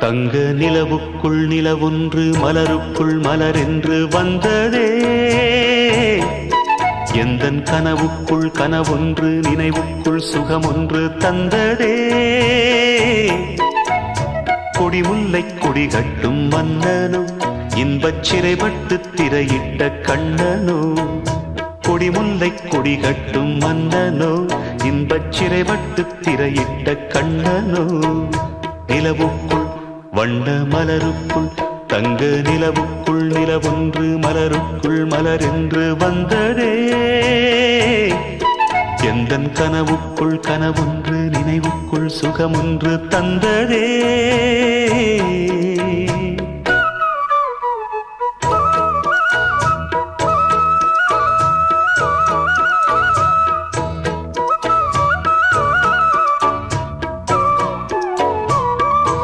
தங்க நிலவுக்குள் நிலவொன்று மலருக்குள் மலரென்று வந்ததே. எந்தன் கனவுக்குள் கனவொன்று நினைவுக்குள் சுகமொன்று தந்ததே. கொடிமுல்லை கொடி கட்டும் மன்னனோ இன்பச் சிறைப்பட்டு திரையிட்ட கண்ணனோ. கொடிமுல்லை கொடி கட்டும் மன்னனோ இன்பச் சிறைப்பட்டு திரையிட்ட கண்ணனோ. நிலவுக்குள் வண்ண மலருக்குள் தங்க நிலவுக்குள் நிலவொன்று மலருக்குள் மலரென்று வந்ததே. எந்தன் கனவுக்குள் கனவொன்று நினைவுக்குள் சுகமொன்று தந்ததே.